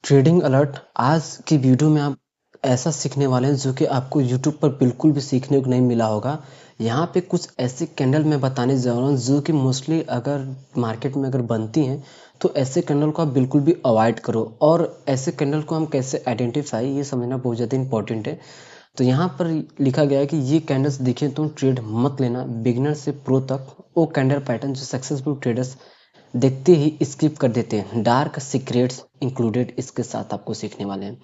Trading alert. आज की video में आप ऐसा सीखने वाले हैं जो कि आपको यूट्यूब पर बिल्कुल भी सीखने को नहीं मिला होगा। यहाँ पे कुछ ऐसे कैंडल मैं बताने जा रहा हूँ जो कि मोस्टली अगर मार्केट में अगर बनती हैं तो ऐसे कैंडल को आप बिल्कुल भी अवॉइड करो। और ऐसे कैंडल को हम कैसे आइडेंटिफाई ये समझना बहुत ज़्यादा इंपॉर्टेंट है। तो यहाँ पर लिखा गया है कि ये कैंडल्स दिखे तो ट्रेड मत लेना। बिगिनर से प्रो तक वो कैंडल पैटर्न जो सक्सेसफुल ट्रेडर्स देखते ही स्किप कर देते हैं। डार्क सीक्रेट्स इंक्लूडेड इसके साथ आपको सीखने वाले हैं।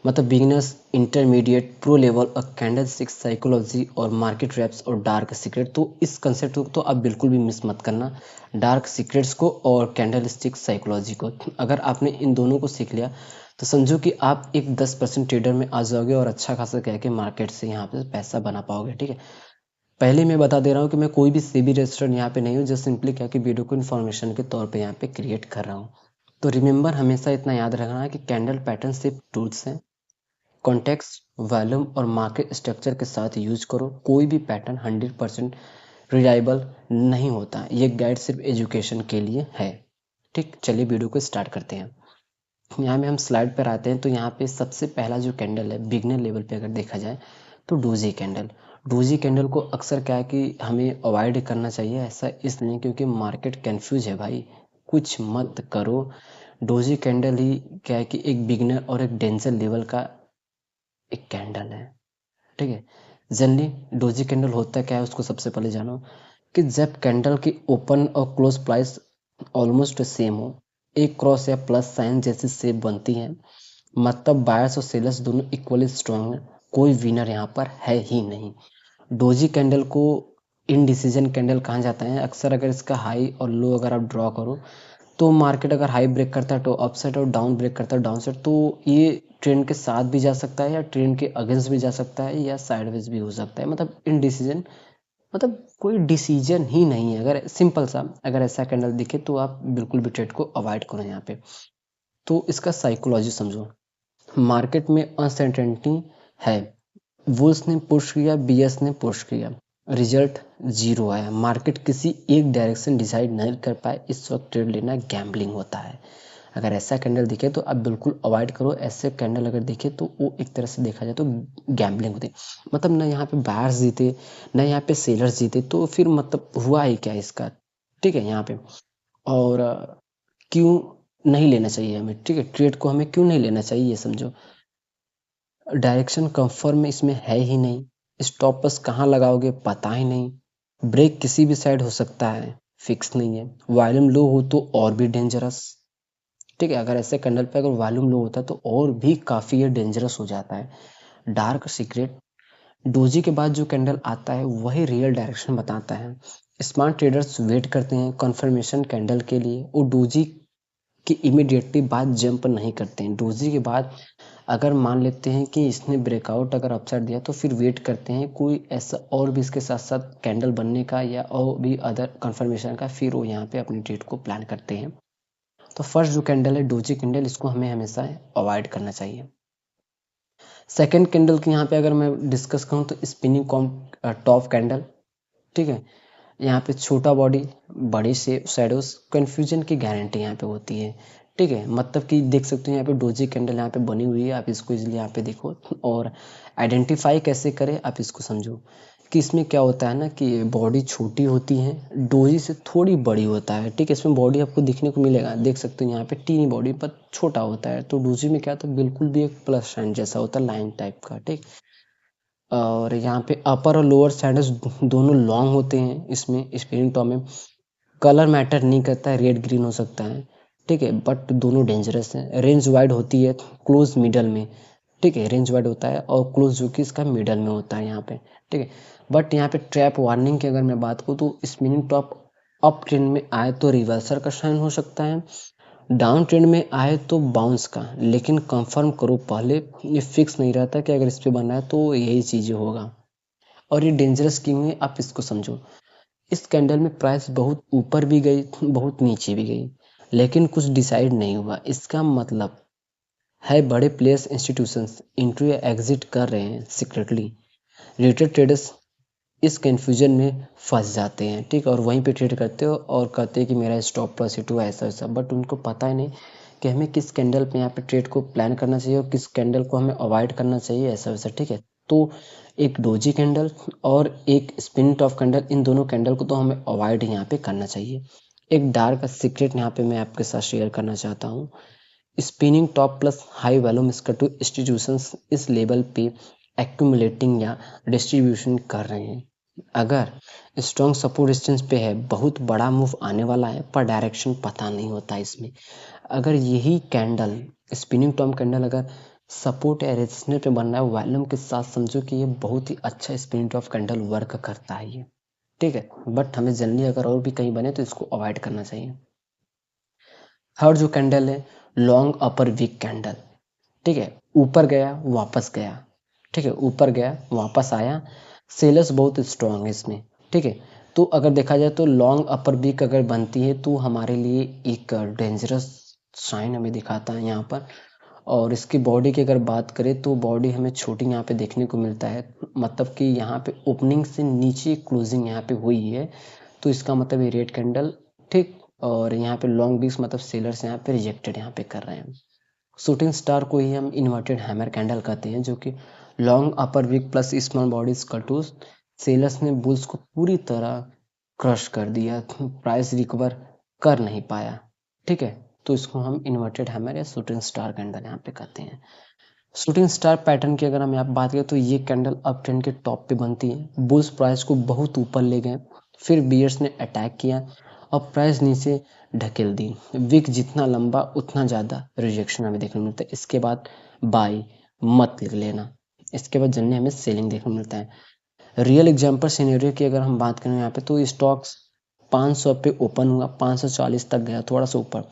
मतलब बिगिनर्स, इंटरमीडिएट, प्रो लेवल और कैंडल स्टिक साइकोलॉजी और मार्केट रैप्स और डार्क सीक्रेट। तो इस कंसेप्ट को तो आप बिल्कुल भी मिस मत करना, डार्क सीक्रेट्स को और कैंडल स्टिक साइकोलॉजी को। अगर आपने इन दोनों को सीख लिया तो समझो कि आप एक 10% ट्रेडर में आ जाओगे और अच्छा खासा कह के मार्केट से यहाँ पे पैसा बना पाओगे। ठीक है, पहले मैं बता दे रहा हूँ कि मैं कोई भी सेबी रजिस्टर्ड यहाँ पे नहीं हूँ, जस्ट सिंपली क्या कि वीडियो को इन्फॉर्मेशन के तौर पे यहाँ पे क्रिएट कर रहा हूँ। तो रिमेंबर, हमेशा इतना याद रखना कि कैंडल पैटर्न सिर्फ टूल्स हैं। कॉन्टेक्स्ट, वॉल्यूम और मार्केट स्ट्रक्चर के साथ यूज करो। कोई भी पैटर्न 100% रिलायबल नहीं होता। ये गाइड सिर्फ एजुकेशन के लिए है। ठीक, चलिए वीडियो को स्टार्ट करते हैं। यहाँ में हम स्लाइड पर आते हैं तो यहाँ पे सबसे पहला जो कैंडल है बिगनर लेवल पे अगर देखा जाए तो डोजी कैंडल। डोजी कैंडल को अक्सर क्या है कि हमें अवॉइड करना चाहिए। ऐसा इसलिए क्योंकि मार्केट कंफ्यूज है भाई, कुछ मत करो। डोजी कैंडल ही क्या है कि एक बिगनर और एक डेंजर लेवल का एक कैंडल है। ठीक है, जनरली डोजी कैंडल होता क्या है उसको सबसे पहले जानो कि जब कैंडल की ओपन और क्लोज प्राइस ऑलमोस्ट सेम हो, एक क्रॉस या प्लस साइन जैसी शेप बनती है, मतलब बायर्स और सेलर्स दोनों इक्वली स्ट्रांग हैं। कोई विनर यहाँ पर है ही नहीं। डोजी कैंडल को इनडिसीजन कैंडल कहा जाता है। अक्सर अगर इसका हाई और लो अगर आप ड्रॉ करो तो मार्केट अगर हाई ब्रेक करता है तो अपसाइड और डाउन ब्रेक करता है डाउन साइड, तो ये ट्रेंड के साथ भी जा सकता है या ट्रेंड के अगेंस्ट भी जा सकता है या साइडवेज भी हो सकता है। मतलब इनडिसीजन, मतलब कोई डिसीजन ही नहीं है। अगर सिंपल सा अगर ऐसा कैंडल दिखे तो आप बिल्कुल भी ट्रेड को अवॉइड करो यहाँ पे। तो इसका साइकोलॉजी समझो। मार्केट में अनसर्टेनिटी है। बुल्स ने पुश किया, बीएस ने पुश किया, रिजल्ट जीरो आया। मार्केट किसी एक डायरेक्शन डिसाइड नहीं कर पाए, इस वक्त ट्रेड लेना गैम्बलिंग होता है। अगर ऐसा कैंडल दिखे तो आप बिल्कुल अवॉइड करो। ऐसे कैंडल अगर दिखे तो वो एक तरह से देखा जाए तो गैम्बलिंग होती है। मतलब ना यहाँ पे बायर्स जीते ना यहाँ पे सेलर्स जीते, तो फिर मतलब हुआ ही क्या इसका। ठीक है, यहाँ पे और क्यों नहीं लेना चाहिए हमें। ठीक है, ट्रेड को हमें क्यों नहीं लेना चाहिए ये समझो। डायरेक्शन कंफर्म इसमें है ही नहीं। स्टॉप लॉस कहाँ लगाओगे पता ही नहीं। ब्रेक किसी भी साइड हो सकता है, फिक्स नहीं है। वॉल्यूम लो हो तो और भी डेंजरस। ठीक है, अगर ऐसे कैंडल पे अगर वॉल्यूम लो होता है तो और भी काफ़ी ये डेंजरस हो जाता है। डार्क सीक्रेट, डोजी के बाद जो कैंडल आता है वही रियल डायरेक्शन बताता है। स्मार्ट ट्रेडर्स वेट करते हैं कंफर्मेशन कैंडल के लिए। वो डोजी कि इमीडिएटली बाद जंप नहीं करते हैं। डोजी के बाद अगर मान लेते हैं कि इसने ब्रेकआउट अगर अपसाइड दिया तो फिर वेट करते हैं कोई ऐसा और भी इसके साथ साथ कैंडल बनने का या और भी अदर कंफर्मेशन का, फिर वो यहाँ पे अपनी ट्रेड को प्लान करते हैं। तो फर्स्ट जो कैंडल है डोजी कैंडल, इसको हमें हमेशा अवॉइड करना चाहिए। सेकेंड कैंडल की यहाँ पे अगर मैं डिस्कस करूँ तो स्पिनिंग टॉप कैंडल। ठीक है, यहाँ पे छोटा बॉडी बड़ी से शैडोज, कन्फ्यूजन की गारंटी यहाँ पे होती है। ठीक है, मतलब कि देख सकते हो यहाँ पे डोजी कैंडल यहाँ पे बनी हुई है, आप इसको इजीली यहाँ पे देखो। और आइडेंटिफाई कैसे करें आप इसको समझो कि इसमें क्या होता है ना कि बॉडी छोटी होती है, डोजी से थोड़ी बड़ी होता है। ठीक है, इसमें बॉडी आपको दिखने को मिलेगा, देख सकते हो यहाँ पे टीनी बॉडी पर छोटा होता है। तो डोजी में क्या, तो बिल्कुल भी एक प्लस साइन जैसा होता है, लाइन टाइप का। ठीक, और यहाँ पे अपर और लोअर सैंडल्स दोनों लॉन्ग होते हैं। इसमें स्पिनिंग टॉप में कलर मैटर नहीं करता है, रेड ग्रीन हो सकता है। ठीक है, बट दोनों डेंजरस हैं। रेंज वाइड होती है क्लोज मिडल में। ठीक है, रेंज वाइड होता है और क्लोज जो कि इसका मिडल में होता है यहाँ पे। ठीक है, बट यहाँ पे ट्रैप वार्निंग की अगर मैं बात करूँ तो स्पिनिंग टॉप अप ट्रेंड में आए तो रिवर्सल का साइन हो सकता है, डाउन ट्रेंड में आए तो बाउंस का। लेकिन कंफर्म करो पहले, ये फिक्स नहीं रहता कि अगर इस पे बना है तो यही चीज़ें होगा। और ये डेंजरस क्यों है आप इसको समझो। इस कैंडल में प्राइस बहुत ऊपर भी गई, बहुत नीचे भी गई, लेकिन कुछ डिसाइड नहीं हुआ। इसका मतलब है बड़े प्लेयर्स, इंस्टीट्यूशंस इंट्री या एग्जिट कर रहे हैं सीक्रेटली। रिटेल ट्रेडर्स इस कन्फ्यूजन में फंस जाते हैं। ठीक, और वहीं पे ट्रेड करते हो और कहते हैं कि मेरा स्टॉप लॉस हिट हुआ ऐसा ऐसा, बट उनको पता ही नहीं कि हमें किस कैंडल पे यहाँ पे ट्रेड को प्लान करना चाहिए और किस कैंडल को हमें अवॉइड करना चाहिए, ऐसा वैसा, ठीक है। तो एक डोजी कैंडल और एक स्पिन टॉप कैंडल, इन दोनों कैंडल को तो हमें अवॉइड यहाँ पे करना चाहिए। एक डार्क सीक्रेट यहाँ पे मैं आपके साथ शेयर करना चाहता हूँ। Spinning top plus high volume स्कैटू इंस्टीट्यूशंस इस लेवल पे एक्यूमुलेटिंग या डिस्ट्रीब्यूशन कर रहे हैं। अगर स्ट्रॉन्ग सपोर्ट रेजिस्टेंस पे है, बहुत बड़ा मूव आने वाला है, पर डायरेक्शन पता नहीं होता इसमें। अगर यही कैंडल स्पिनिंग टॉप कैंडल अगर सपोर्ट या रेजिस्टेंस पे बन रहा है वॉल्यूम के साथ, समझो कि ये बहुत ही अच्छा स्पिनिंग टॉप कैंडल वर्क करता है ये, ठीक है। बट हमें जनरली अगर और भी कहीं बने तो इसको अवॉइड करना चाहिए। थर्ड जो कैंडल है, लॉन्ग अपर वीक कैंडल, ठीक है। ऊपर गया वापस गया, ठीक है, ऊपर गया वापस आया, सेलर्स बहुत स्ट्रॉन्ग है इसमें, ठीक है। तो अगर देखा जाए तो लॉन्ग अपर वीक अगर बनती है तो हमारे लिए एक डेंजरस साइन हमें दिखाता है यहाँ पर। और इसकी बॉडी की अगर बात करें तो बॉडी हमें छोटी यहाँ पे देखने को मिलता है, मतलब कि यहाँ पे ओपनिंग से नीचे क्लोजिंग यहाँ पे हुई है, तो इसका मतलब ये रेड कैंडल, ठीक। और यहाँ पे लॉन्ग वीक्स मतलब सेलर्स यहाँ पे रिजेक्टेड यहाँ पे कर रहे हैं। शूटिंग स्टार को ही हम इन्वर्टेड हैमर कैंडल कहते हैं, जो कि long upper wick plus small body स्कटूस, सेलर्स ने बुल्स को पूरी तरह क्रश कर दिया, प्राइस रिकवर कर नहीं पाया, ठीक है। तो इसको हम इन्वर्टेड हैमर या शूटिंग स्टार कैंडल यहाँ पे कहते हैं। शूटिंग स्टार पैटर्न की अगर हम यहाँ बात करें तो ये कैंडल अप ट्रेंड के टॉप पे बनती है, बुल्स प्राइस को बहुत ऊपर ले गए, फिर बियर्स ने अटैक किया और प्राइस नीचे ढकेल दी। विक जितना लंबा उतना ज़्यादा रिजेक्शन हमें देखने को मिलता है। इसके बाद बाई मत लेना, इसके बाद जनरली हमें सेलिंग देखने को मिलता है। रियल एग्जाम्पल सिनेरियो की अगर हम बात करें यहाँ पे तो स्टॉक्स 500 पे ओपन हुआ, 540 तक गया थोड़ा सा ऊपर,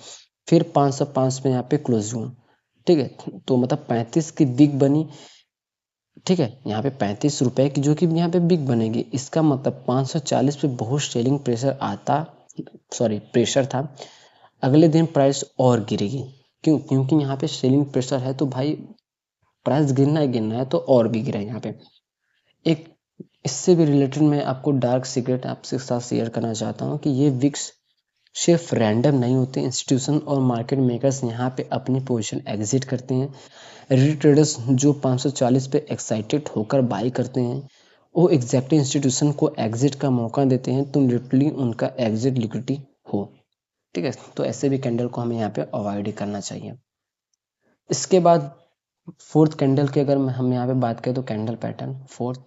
फिर 505 पे यहाँ पे क्लोज हुआ, ठीक है। तो मतलब 35 की बिग बनी, ठीक है। यहाँ पे 35 रुपए की जो कि यहाँ पे बिग बनेगी, इसका मतलब 540 पे बहुत सेलिंग प्रेशर प्रेशर था। अगले दिन प्राइस और गिरेगी, क्यों? क्योंकि यहाँ पे सेलिंग प्रेशर है, तो भाई प्राइस गिरना है तो और भी गिरा यहाँ पे। एक इससे भी रिलेटेड मैं आपको डार्क सीक्रेट आपसे साथ शेयर करना चाहता हूँ कि ये विक्स सिर्फ रैंडम नहीं होते। इंस्टीट्यूशन और मार्केट मेकर्स यहाँ पे अपनी पोजीशन एग्जिट करते हैं। रिटेल ट्रेडर्स जो 540 पे एक्साइटेड होकर बाई करते हैं, वो एग्जैक्टली इंस्टीट्यूशन को एग्जिट का मौका देते हैं, तो लिटरली उनका एग्जिट लिक्विडिटी हो, ठीक है। तो ऐसे भी कैंडल को हमें यहाँ पे अवॉइड ही करना चाहिए। इसके बाद फोर्थ कैंडल की अगर हम यहाँ पे बात करें तो कैंडल पैटर्न फोर्थ,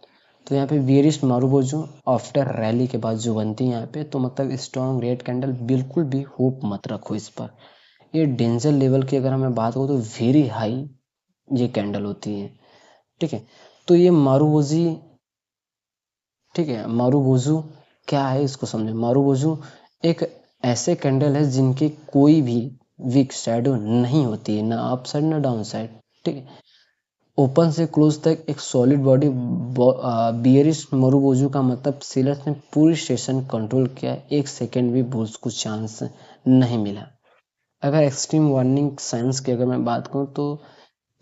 तो यहाँ पे बियरिश मारूबोजू आफ्टर रैली के बाद जो बनती है यहाँ पे, तो मतलब स्ट्रॉन्ग रेड कैंडल, बिल्कुल भी होप मत रखो इस पर। ये डेंजर लेवल की अगर हमें बात करूँ तो वेरी हाई ये कैंडल होती है, ठीक है। तो ये मारूबोजी, ठीक है, मारूबोजू क्या है इसको समझे। मारूबोजू एक ऐसे कैंडल है जिनकी कोई भी वीक शैडो नहीं होती है, ना अप साइड ना डाउन साइड, ठीक है। ओपन से क्लोज तक एक सॉलिड बॉडी बियरिश मारूबोजू का मतलब सेलर्स ने पूरी सेशन कंट्रोल किया, एक सेकेंड भी बुल्स को चांस नहीं मिला। अगर एक्सट्रीम वार्निंग साइंस की अगर मैं बात करूँ तो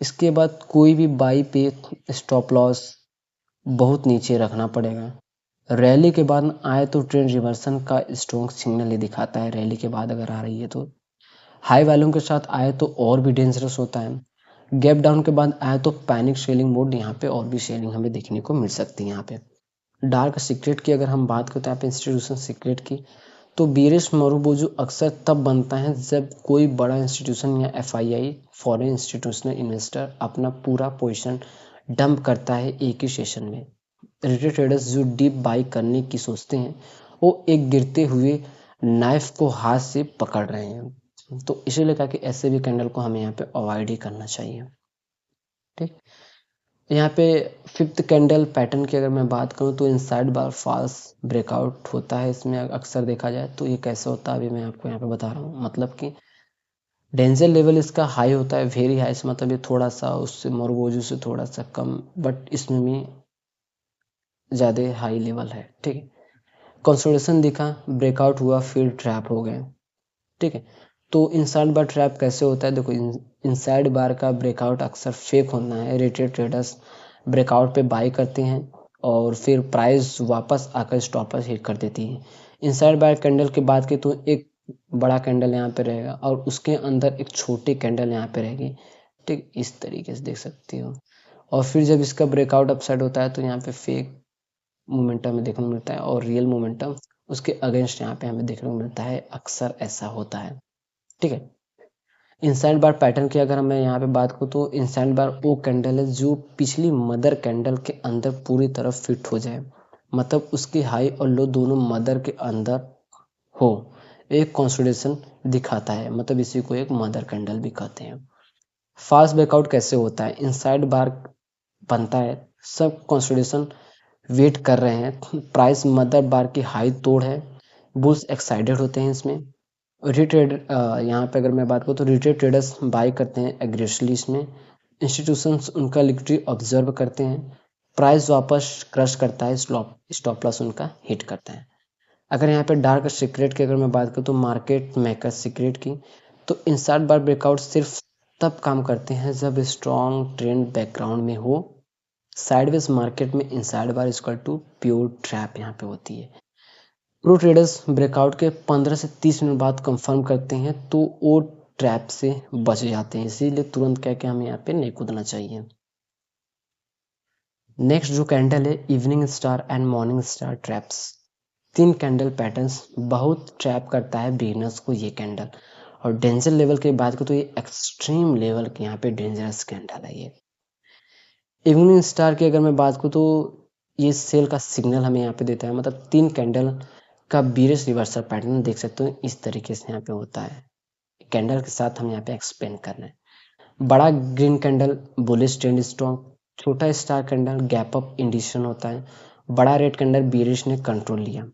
इसके बाद कोई भी बाई पे स्टॉप लॉस बहुत नीचे रखना पड़ेगा। रैली के बाद आए तो ट्रेंड रिवर्सन का स्ट्रॉन्ग सिग्नल ही दिखाता है, रैली के बाद अगर आ रही है तो। हाई वॉल्यूम के साथ आए तो और भी डेंजरस होता है। गैप डाउन के बाद आए तो पैनिक सेलिंग मोड, यहाँ पे और भी सेलिंग हमें देखने को मिल सकती है। यहाँ पे डार्क सीक्रेट की अगर हम बात करते हैं यहाँ पे इंस्टीट्यूशन सीक्रेट की, तो बीरिश मारूबोजू अक्सर तब बनता है जब कोई बड़ा इंस्टीट्यूशन या एफआईआई फॉरेन इंस्टीट्यूशनल इन्वेस्टर अपना पूरा पोजीशन डंप करता है एक ही सेशन में। रिटेल ट्रेडर्स जो डीप बाई करने की सोचते हैं, वो एक गिरते हुए नाइफ को हाथ से पकड़ रहे हैं। तो इसीलिए कहा कि ऐसे भी कैंडल को हमें यहाँ पे अवॉइड ही करना चाहिए, ठीक। यहाँ पे फिफ्थ कैंडल पैटर्न की अगर मैं बात करूँ तो इनसाइड बार फॉल्स ब्रेकआउट होता है इसमें अक्सर देखा जाए। तो ये कैसे होता है अभी मैं आपको यहाँ पे बता रहा हूँ। मतलब कि डेंजर लेवल इसका हाई होता है, वेरी हाई, मतलब ये थोड़ा सा उससे मोरबोजू से थोड़ा सा कम, बट इसमें भी ज़्यादा हाई लेवल है, ठीक है। कंसोलिडेशन दिखा, ब्रेकआउट हुआ, फिर ट्रैप हो गए, ठीक है। तो इनसाइड बार ट्रैप कैसे होता है, देखो इनसाइड बार का ब्रेकआउट अक्सर फेक होना है। रिटेल ट्रेडर्स ब्रेकआउट पे बाई करते हैं और फिर प्राइस वापस आकर स्टॉपर्स हिट कर देती है। इनसाइड बार कैंडल की बात की तो एक बड़ा कैंडल यहाँ पे रहेगा और उसके अंदर एक छोटी कैंडल यहाँ पे रहेगी। ठीक, इस तरीके से देख सकते हो। और फिर जब इसका ब्रेकआउट अपसाइड होता है तो यहाँ पे फेक मोमेंटम हमें देखने को मिलता है और रियल मोमेंटम उसके अगेंस्ट यहाँ पे हमें देखने को मिलता है। अक्सर ऐसा होता है। ठीक है। इंसाइड बार पैटर्न की अगर मैं यहाँ पे बात करूँ तो इंसाइड बार वो कैंडल है जो पिछली मदर कैंडल के अंदर पूरी तरह फिट हो जाए, मतलब उसकी हाई और लो दोनों मदर के अंदर हो, एक कंसोलिडेशन दिखाता है, मतलब इसी को एक मदर कैंडल भी कहते हैं। फास्ट ब्रेकआउट कैसे होता है? इनसाइड बार बनता है, सब कंसोलिडेशन वेट कर रहे हैं, प्राइस मदर बार की हाई तोड़ है, बुल्स एक्साइटेड होते हैं इसमें। रिटेड यहाँ पे अगर मैं बात करूँ तो रिटेल ट्रेडर्स बाई करते हैं एग्रेसिवली इसमें। इंस्टीट्यूशंस उनका लिक्विडिटी ऑब्जर्व करते हैं, प्राइस वापस क्रश करता है, स्टॉप लॉस उनका हिट करता है। अगर यहाँ पे डार्क सीक्रेट की अगर मैं बात करूँ तो मार्केट मेकर सीक्रेट की, तो इनसाइड बार ब्रेकआउट सिर्फ तब काम करते हैं जब स्ट्रॉन्ग ट्रेंड बैकग्राउंड में हो। साइडवेज मार्केट में inside bar equal to pure trap यहाँ पे होती है। प्रो ट्रेडर्स ब्रेकआउट के 15 से 30 मिनट बाद कंफर्म करते हैं तो वो ट्रैप से बच जाते हैं, इसीलिए तुरंत कह के हमें यहाँ पे नहीं कूदना चाहिए। नेक्स्ट जो कैंडल है evening star and morning star traps, 3 candle patterns बहुत ट्रैप करता है बिगिनर्स को ये कैंडल। और डेंजर लेवल की बात करूँ तो ये एक्सट्रीम लेवल के यहाँ पे डेंजरस कैंडल है ये। इवनिंग स्टार की अगर मैं बात करूँ तो ये सेल का सिग्नल हमें यहाँ पे देता है, मतलब 3 कैंडल का बीरिश रिवर्सल पैटर्न देख सकते हो इस तरीके से यहाँ पे होता है। कैंडल के साथ हम यहाँ पे एक्सप्लेन कर रहे हैं। बड़ा green candle bullish trend strong, छोटा star candle gap up indication होता है, बड़ा रेड कैंडल बीरिश ने कंट्रोल लिया।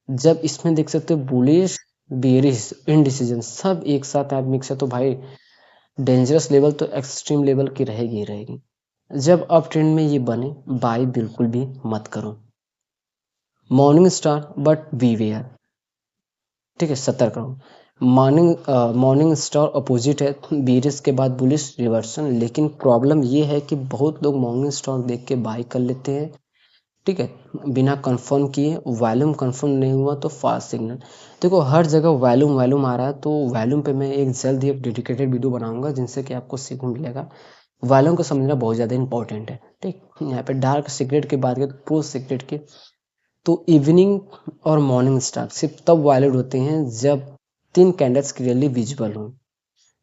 जब इसमें देख सकते हो बुलिश बेरिश इनडिसीजन सब एक साथ आप मिक्स है तो भाई डेंजरस लेवल तो एक्सट्रीम लेवल की रहेगी ही रहेगी। जब अप ट्रेंड में ये बने बाय बिल्कुल भी मत करो। मॉर्निंग स्टार बट बीवेयर, ठीक है, सतर्क रहो। मॉर्निंग स्टार अपोजिट है, बेरिश के बाद बुलिश रिवर्सन, लेकिन प्रॉब्लम ये है कि बहुत लोग मॉर्निंग स्टार देख के बाय कर लेते हैं, ठीक है, बिना कंफर्म किए। वॉल्यूम कंफर्म नहीं हुआ तो फास्ट सिग्नल। देखो हर जगह वॉल्यूम आ रहा है, तो वॉल्यूम पे मैं एक जल्द ही एक डेडिकेटेड वीडियो बनाऊंगा जिनसे कि आपको सीखने मिलेगा। वॉल्यूम को समझना बहुत ज़्यादा इंपॉर्टेंट है। ठीक, यहाँ पे डार्क सीक्रेट की बात करें तो प्रो सीक्रेट की, तो इवनिंग और मॉर्निंग स्टार सिर्फ तब वैलिड होते हैं जब 3 कैंडल्स क्लियरली विजिबल हो,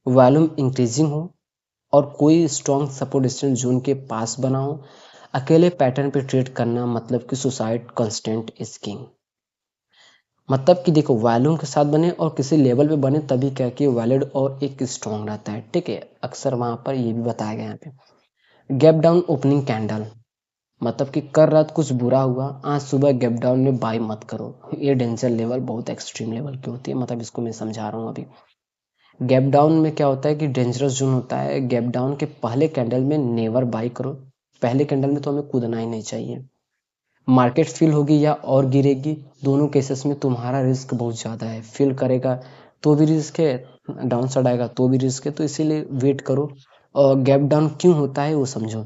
वॉल्यूम इंक्रीजिंग हो और कोई स्ट्रॉन्ग सपोर्ट रेजिस्टेंस जोन के पास बना हो। अकेले पैटर्न पे ट्रेड करना मतलब कि सुसाइड कांस्टेंट इज किंग, मतलब कि देखो वॉल्यूम के साथ बने और किसी लेवल पे बने तभी क्या कि वैलिड और एक स्ट्रॉन्ग रहता है। ठीक है, अक्सर वहां पर ये भी बताया गया यहाँ पे। गैप डाउन ओपनिंग कैंडल, मतलब कि कर रात कुछ बुरा हुआ, आज सुबह गैप डाउन में बाई मत करो, ये डेंजर लेवल बहुत एक्सट्रीम लेवल की होती है, मतलब इसको मैं समझा रहा हूँ अभी। गैप डाउन में क्या होता है कि डेंजरस जोन होता है, गैप डाउन के पहले कैंडल में नेवर बाई करो, पहले कैंडल में तो हमें कूदना ही नहीं चाहिए। मार्केट फिल होगी या और गिरेगी, दोनों केसेस में तुम्हारा रिस्क बहुत ज़्यादा है, फिल करेगा तो भी रिस्क है, डाउन साइड आएगा तो भी रिस्क है, तो इसीलिए वेट करो। और गैप डाउन क्यों होता है वो समझो।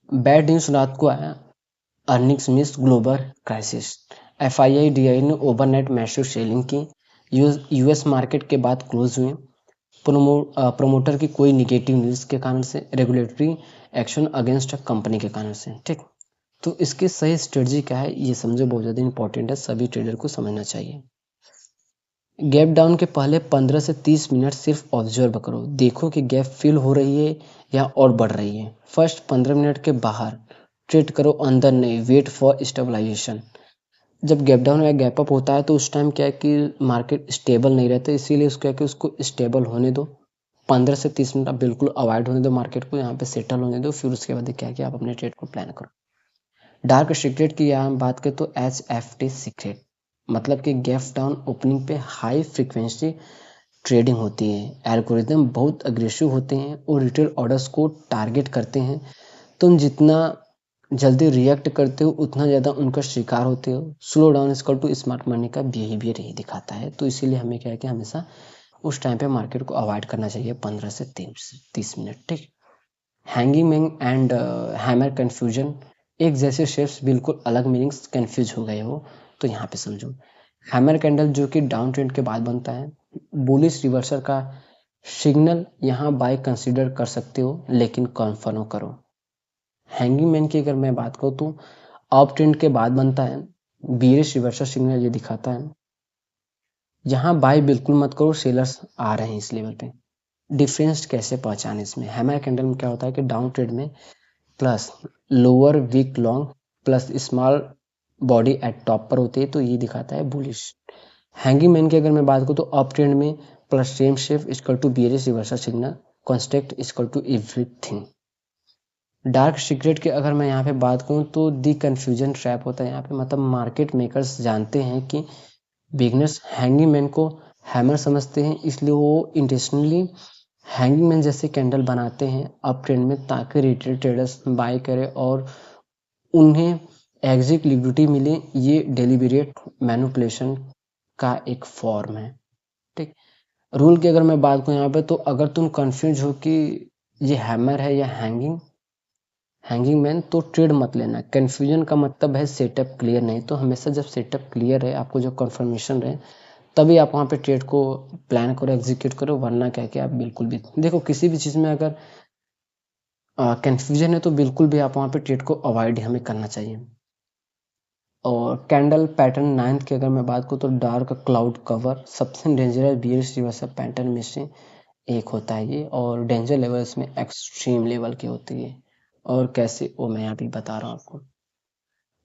बैड न्यूज़ रात को आया, earnings miss, global crisis, FII ने ओवरनाइट मैसिव सेलिंग की, यूएस मार्केट के बाद क्लोज हुए, प्रोमोटर की कोई निगेटिव न्यूज़ के कारण से, रेगुलेटरी एक्शन अगेंस्ट कंपनी के कारण से। ठीक, तो इसकी सही स्ट्रेटजी क्या है ये समझो, बहुत ज़्यादा इंपॉर्टेंट है, सभी ट्रेडर को समझना चाहिए। गैप डाउन के पहले 15 से 30 मिनट सिर्फ ऑब्जर्व करो, देखो कि गैप फिल हो रही है या और बढ़ रही है। फर्स्ट 15 मिनट के बाहर ट्रेड करो, अंदर नहीं, वेट फॉर स्टेबलाइजेशन। जब गैप डाउन या गैप अप होता है तो उस टाइम क्या है कि मार्केट स्टेबल नहीं रहता, इसीलिए उसको क्या है कि उसको स्टेबल होने दो, 15 से 30 मिनट आप बिल्कुल अवॉइड होने दो, मार्केट को यहाँ पे सेटल होने दो, फिर उसके बाद क्या है कि आप अपने ट्रेड को प्लान करो। डार्क सीक्रेट की यहाँ हम बात करें तो HFT सीक्रेट, मतलब कि गैप डाउन ओपनिंग पे हाई फ्रीक्वेंसी ट्रेडिंग होती है, एल्गोरिदम बहुत अग्रेसिव होते हैं और रिटेल ऑर्डर्स को टारगेट करते हैं। तुम जितना जल्दी रिएक्ट करते हो उतना ज़्यादा उनका शिकार होते हो। Slow down equal to smart money का बिहेवियर यही दिखाता है, तो इसीलिए हमें क्या है कि हमेशा उस टाइम पे मार्केट को अवॉइड करना चाहिए 15 से 30 मिनट। ठीक, hanging man and hammer confusion, एक जैसे शेप्स बिल्कुल अलग मीनिंग्स, कंफ्यूज हो गए हो तो यहाँ पे समझो। हैमर कैंडल जो कि डाउन ट्रेंड के बाद बनता है, बुलिश रिवर्सल का सिग्नल यहाँ बाय कंसीडर कर सकते हो, लेकिन कन्फर्म करो। हैंगिंग मैन की अगर मैं बात करूँ तो अप ट्रेंड के बाद बनता है, बियरिश रिवर्सल सिग्नल ये दिखाता है, यहाँ बाय बिल्कुल मत करो, सेलर्स आ रहे हैं इस लेवल पे। डिफरेंस कैसे पहचाने इसमें, हैमर कैंडल में क्या होता है कि डाउन ट्रेंड में plus lower wick long plus small body at top पर होती है, तो ये दिखाता है बुलिश। हैंगिंग मैन की अगर मैं बात करूँ तो अप ट्रेंड में plus same shape equal to bearish reversal signal context equal to everything. Dark secret की अगर मैं यहाँ पे बात करूँ तो दी कन्फ्यूजन ट्रैप होता है यहाँ पे, मतलब मार्केट मेकर्स जानते हैं कि बिगनर्स हैंगिंग मैन को हैमर समझते हैं, इसलिए वो इंटेंशनली हैंगिंग मैन जैसे कैंडल बनाते हैं अप ट्रेंड में, ताकि रिटेल ट्रेडर्स बाय करें और उन्हें एग्जिट लिक्विडिटी मिले। ये डेलिबरेट मैनिपुलेशन का एक फॉर्म है। ठीक, रूल की अगर मैं बात करूँ यहाँ पे, तो अगर तुम कंफ्यूज हो कि ये हैमर है या हैंगिंग मैन, तो ट्रेड मत लेना। कन्फ्यूजन का मतलब है सेटअप क्लियर नहीं, तो हमेशा जब सेटअप क्लियर है, आपको जो कंफर्मेशन रहे, तभी आप वहाँ पे ट्रेड को प्लान करो, एग्जीक्यूट करो, वरना क्या कि आप बिल्कुल भी देखो किसी भी चीज़ में अगर कन्फ्यूजन है तो बिल्कुल भी आप वहाँ पे ट्रेड को अवॉइड हमें करना चाहिए। और कैंडल पैटर्न नाइन्थ की अगर मैं बात करूँ तो डार्क क्लाउड कवर सबसे डेंजरस बियरिश रिवर्सल पैटर्न में से एक होता है ये, और डेंजर लेवल इसमें एक्सट्रीम लेवल की होती है। और कैसे वो मैं यहाँ पे बता रहा हूँ आपको।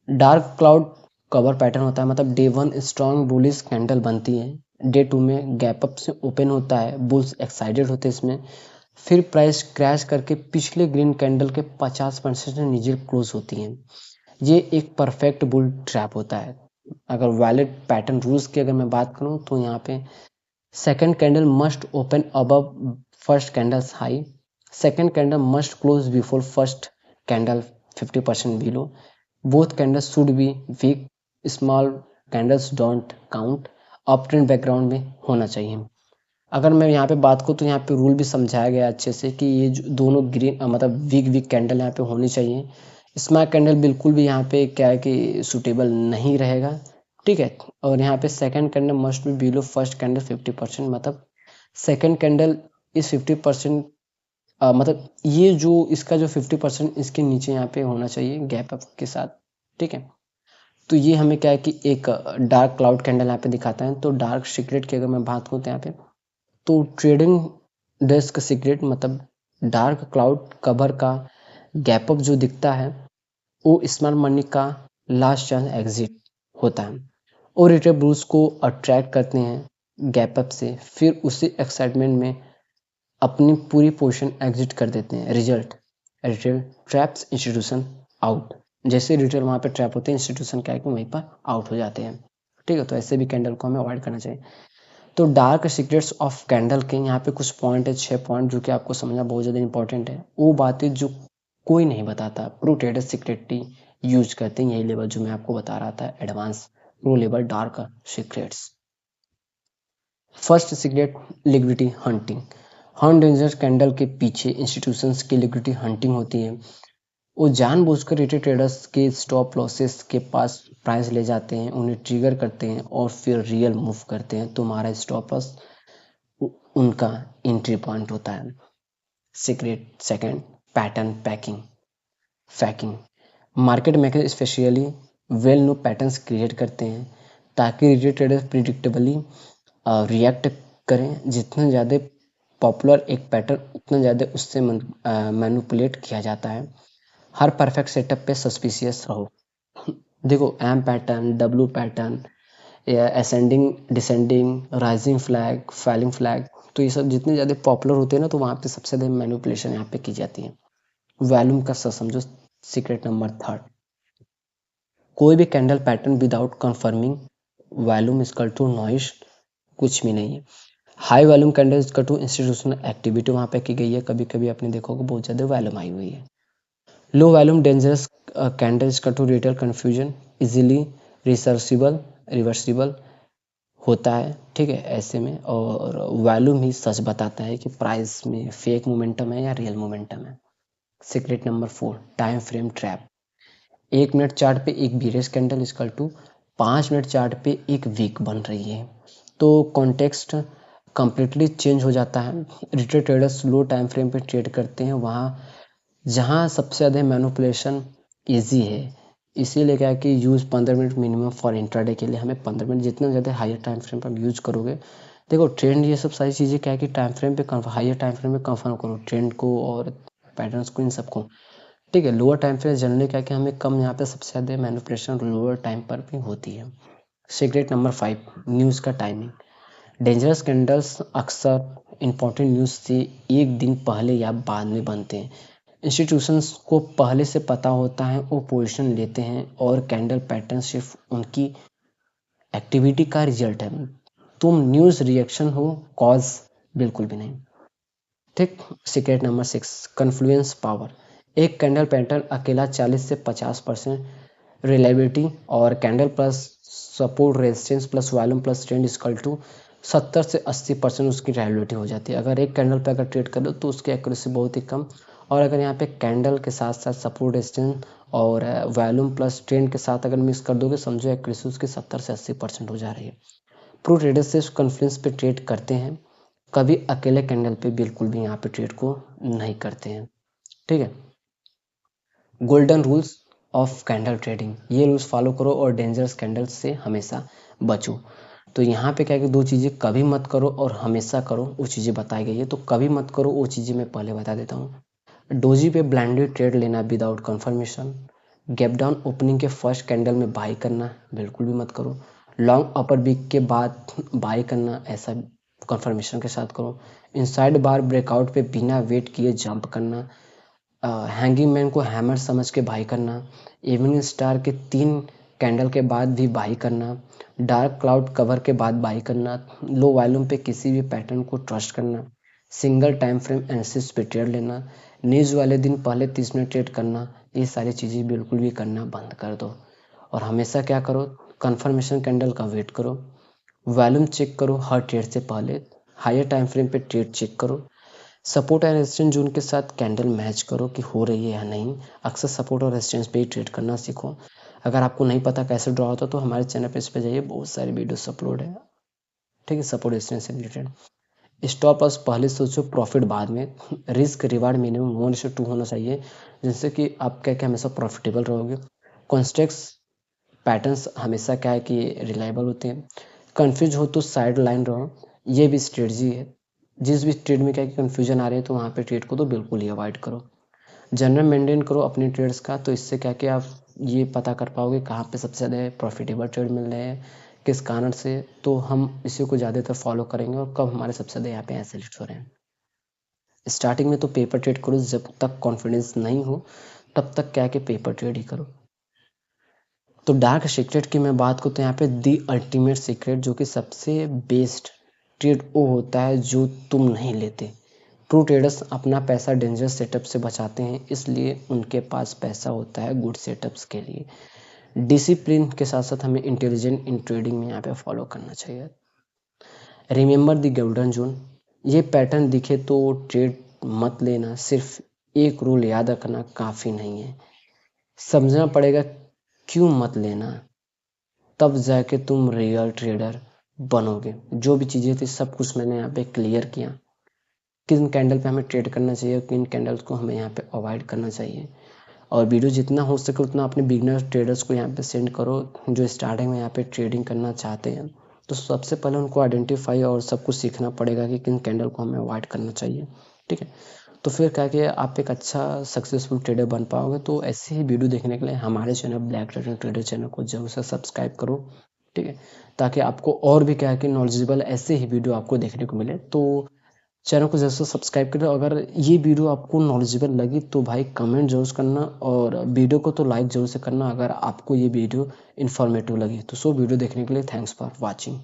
डार्क क्लाउड कवर पैटर्न होता है, मतलब day one strong bullish candle बनती है, डे टू में गैप अप से ओपन होता है, बुल्स एक्साइटेड होते हैं इसमें, फिर प्राइस क्रैश करके पिछले ग्रीन कैंडल के 50% नीचे क्लोज होती है। ये एक परफेक्ट बुल ट्रैप होता है। अगर वैलिड पैटर्न रूल्स की अगर मैं बात करूं तो यहाँ पे second candle must open above first candles high, second candle must close before first candle 50% below, both candles should be weak, small candles don't count, up trend background में होना चाहिए। अगर मैं यहाँ पे बात करूँ तो यहाँ पे रूल भी समझाया गया अच्छे से कि ये जो दोनों ग्रीन मतलब वीक वीक कैंडल यहाँ पे होनी चाहिए। स्मॉल कैंडल बिल्कुल भी यहाँ पे क्या है कि सूटेबल नहीं रहेगा। ठीक है, और यहाँ पे second candle must be below first candle 50%, मतलब सेकंड कैंडल इस 50% मतलब ये जो इसका जो 50% इसके नीचे यहाँ पे होना चाहिए गैप अप के साथ। ठीक है, तो ये हमें क्या है कि एक डार्क क्लाउड कैंडल यहाँ पे दिखाता है। तो डार्क सीक्रेट की अगर मैं बात करूँ तो यहाँ पे तो ट्रेडिंग डेस्क सीक्रेट मतलब डार्क क्लाउड कवर का गैप अप जो दिखता है वो स्मार्ट मनी का लास्ट चांस एग्जिट होता है, और रिटेल ब्लूज को अट्रैक्ट करते हैं गैप अप से, फिर उसी एक्साइटमेंट में अपनी पूरी पोजीशन एग्जिट कर देते हैं। Result retail traps institution out, जैसे रिटेल वहाँ पे ट्रैप होते हैं, इंस्टीट्यूशन क्या है कि वहीं पर आउट हो जाते हैं। ठीक है, तो ऐसे भी कैंडल को हमें अवॉइड करना चाहिए। तो डार्क सीक्रेट्स ऑफ कैंडल के यहाँ पे कुछ पॉइंट है, 6 पॉइंट, जो कि आपको समझना बहुत ज़्यादा इंपॉर्टेंट है। वो बातें जो कोई नहीं बताता, प्रो ट्रेडर सीक्रेटली यूज करते हैं, यही लेवल जो मैं आपको बता रहा था, advance pro level dark secrets. First secret, liquidity hunting. हन डेंजर कैंडल के पीछे इंस्टीट्यूशंस की लिक्विडिटी हंटिंग होती है। वो जानबूझकर रिटेल ट्रेडर्स के स्टॉप लॉसेस के पास प्राइस ले जाते हैं, उन्हें ट्रिगर करते हैं और फिर रियल मूव करते हैं। तुम्हारा स्टॉप लॉस उनका एंट्री पॉइंट होता है। Secret second, pattern packing faking. Market maker specially well know patterns create करते हैं ताकि रिटेल ट्रेडर्स प्रिडिक्टेबली रिएक्ट करें। जितना ज़्यादा पॉपुलर एक पैटर्न उतना ज़्यादा उससे मैनिपुलेट किया जाता है। हर परफेक्ट सेटअप पे सस्पिशियस रहो। देखो एम पैटर्न, डब्ल्यू पैटर्न या ascending descending, rising flag, falling flag, तो ये सब जितने ज़्यादा पॉपुलर होते हैं ना, तो वहाँ पे सबसे ज़्यादा मैनिपुलेशन यहाँ पे की जाती है। वॉल्यूम का समझो सीक्रेट नंबर थर्ड, कोई भी candle pattern without confirming volume equal to noise कुछ भी नहीं है। High volume candle equal to institutional activity वहाँ पे की गई है, कभी कभी आपने देखा होगा बहुत ज़्यादा वॉल्यूम आई हुई है। Low volume dangerous candle equal to retail confusion, easily reversible होता है। ठीक है, ऐसे में और वॉल्यूम ही सच बताता है कि प्राइस में फेक मोमेंटम है या रियल मोमेंटम है। Secret number 4, time frame trap. 1 minute chart पे एक bearish candle equal to 5 minute chart पे एक वीक बन रही है, तो कॉन्टेक्स्ट कंप्लीटली चेंज हो जाता है। रिटेल ट्रेडर्स लो टाइम फ्रेम पे ट्रेड करते हैं वहाँ जहाँ सबसे ज़्यादा मैनिपुलेशन ईजी है। इसीलिए क्या है कि use 15 minute minimum for intraday के लिए हमें 15 मिनट जितना ज़्यादा हायर टाइम फ्रेम पर यूज़ करोगे। देखो ट्रेंड ये सब सारी चीज़ें क्या है कि टाइम फ्रेम पे हायर टाइम फ्रेम में कंफर्म करो ट्रेंड को और पैटर्न्स को, इन सबको। ठीक है, लोअर टाइम फ्रेम जनरली क्या है कि हमें कम यहाँ पे सबसे ज़्यादा मैनिपुलेशन लोअर टाइम पर भी होती है। सीक्रेट नंबर 5, न्यूज़ का टाइमिंग। डेंजरस कैंडल्स अक्सर इंपॉर्टेंट न्यूज़ से एक दिन पहले या बाद में बनते हैं। इंस्टीट्यूशंस को पहले से पता होता है, वो पोजीशन लेते हैं और कैंडल पैटर्न सिर्फ उनकी एक्टिविटी का रिजल्ट है। तुम न्यूज़ रिएक्शन हो, कॉज बिल्कुल भी नहीं। ठीक। Secret number 6, confluence power. एक कैंडल पैटर्न अकेला 40 से 50% रिलायबिलिटी और candle plus support resistance plus volume plus trend equal to 70 से 80% उसकी रिलायबिलिटी हो जाती है। अगर एक कैंडल पे अगर ट्रेड कर दो तो उसकी एक्यूरेसी बहुत ही कम, और अगर यहाँ पे कैंडल के साथ साथ सपोर्ट रेजिस्टेंस और वॉल्यूम प्लस ट्रेंड के साथ अगर मिक्स कर दोगे, समझो एक्यूरेसी उसकी 70 से 80% हो जा रही है। प्रो ट्रेडर्स से कॉन्फ्लुएंस पे ट्रेड करते हैं, कभी अकेले कैंडल पे बिल्कुल भी यहाँ पे ट्रेड को नहीं करते हैं। ठीक है। Golden rules of candle trading, ये रूल्स फॉलो करो और डेंजरस कैंडल से हमेशा बचो। तो यहाँ पे क्या है कि दो चीज़ें कभी मत करो और हमेशा करो, वो चीज़ें बताई गई है। तो कभी मत करो वो चीज़ें मैं पहले बता देता हूँ। डोजी पे ब्लाइंडली ट्रेड लेना without confirmation. Gap down opening के फर्स्ट कैंडल में बाई करना बिल्कुल भी मत करो। लॉन्ग अपर वीक के बाद बाई करना, ऐसा कंफर्मेशन के साथ करो। इनसाइड बार ब्रेकआउट पे बिना वेट किए जंप करना। हैंगिंग मैन को हैमर समझ के बाई करना। इवनिंग स्टार के 3 कैंडल के बाद भी बाई करना। डार्क क्लाउड कवर के बाद बाई करना। लो वॉल्यूम पे किसी भी पैटर्न को ट्रस्ट करना। सिंगल टाइम फ्रेम एनालिसिस पे ट्रेड लेना। न्यूज़ वाले दिन पहले 30 मिनट ट्रेड करना। ये सारी चीज़ें बिल्कुल भी करना बंद कर दो और हमेशा क्या करो, कंफर्मेशन कैंडल का वेट करो। वॉल्यूम चेक करो हर ट्रेड से पहले। हायर टाइम फ्रेम पे ट्रेड चेक करो। सपोर्ट एंड रेजिस्टेंस जोन के साथ कैंडल मैच करो कि हो रही है या नहीं। अक्सर सपोर्ट और रेजिस्टेंस पे ही ट्रेड करना सीखो। अगर आपको नहीं पता कैसे ड्रॉ होता तो हमारे चैनल पे इस पे जाइए, बहुत सारी वीडियोस अपलोड है। ठीक है, सपोर्ट रेजिस्टेंस से रिलेटेड। स्टॉप लॉस पहले सोचो, प्रॉफिट बाद में। रिस्क रिवार्ड मिनिमम 1:2 होना चाहिए, जिससे कि आप क्या क्या हमेशा प्रॉफिटेबल रहोगे। कॉन्स्टेक्स पैटर्न्स हमेशा क्या है कि रिलायबल होते हैं। कंफ्यूज हो तो साइड लाइन रहो, ये भी स्ट्रेटजी है। जिस भी ट्रेड में क्या कि कन्फ्यूजन आ रही है तो वहाँ पे ट्रेड को तो बिल्कुल ही अवॉइड करो। जनरल मेंटेन करो अपने ट्रेड्स का, तो इससे क्या कि आप ये पता कर पाओगे कहाँ पे सबसे ज़्यादा प्रॉफिटेबल ट्रेड मिल रहे हैं, किस कारण से। तो हम इसी को ज़्यादातर फॉलो करेंगे और कब हमारे सबसे ज़्यादा यहाँ पे एसेलिट्स हो रहे हैं। स्टार्टिंग में तो पेपर ट्रेड करो, जब तक कॉन्फिडेंस नहीं हो तब तक क्या है कि पेपर ट्रेड ही करो। तो डार्क सीक्रेट की मैं बात करूँ तो यहाँ पे दी अल्टीमेट सीक्रेट, जो कि सबसे बेस्ट ट्रेड वो होता है जो तुम नहीं लेते। ट्रू ट्रेडर्स अपना पैसा डेंजरस सेटअप से बचाते हैं, इसलिए उनके पास पैसा होता है गुड सेटअप्स के लिए। डिसिप्लिन के साथ साथ हमें इंटेलिजेंट इन ट्रेडिंग में यहाँ पे फॉलो करना चाहिए। रिमेंबर द गोल्डन जोन, ये पैटर्न दिखे तो ट्रेड मत लेना, सिर्फ एक रूल याद रखना काफ़ी नहीं है। समझना पड़ेगा क्यों मत लेना, तब जाके तुम रियल ट्रेडर बनोगे। जो भी चीज़ें थी सब कुछ मैंने यहाँ पे क्लियर किया, किन कैंडल पे हमें ट्रेड करना चाहिए और किन कैंडल्स को हमें यहाँ पे अवॉइड करना चाहिए। और वीडियो जितना हो सके उतना अपने बिगनर ट्रेडर्स को यहाँ पे सेंड करो, जो स्टार्टिंग में यहाँ पे ट्रेडिंग करना चाहते हैं। तो सबसे पहले उनको आइडेंटिफाई और सब कुछ सीखना पड़ेगा कि किन कैंडल को हमें अवॉइड करना चाहिए। ठीक है, तो फिर क्या कि आप एक अच्छा सक्सेसफुल ट्रेडर बन पाओगे। तो ऐसे ही वीडियो देखने के लिए हमारे चैनल ब्लैक ट्रेडर चैनल को जरूर से सब्सक्राइब करो। ठीक है, ताकि आपको और भी क्या है कि नॉलेजेबल ऐसे ही वीडियो आपको देखने को मिले। तो चैनल को जैसे सब्सक्राइब करें। अगर ये वीडियो आपको नॉलेजेबल लगी तो भाई कमेंट जरूर करना और वीडियो को तो लाइक जरूर से करना अगर आपको ये वीडियो इन्फॉर्मेटिव लगी। तो सो वीडियो देखने के लिए थैंक्स फॉर वॉचिंग।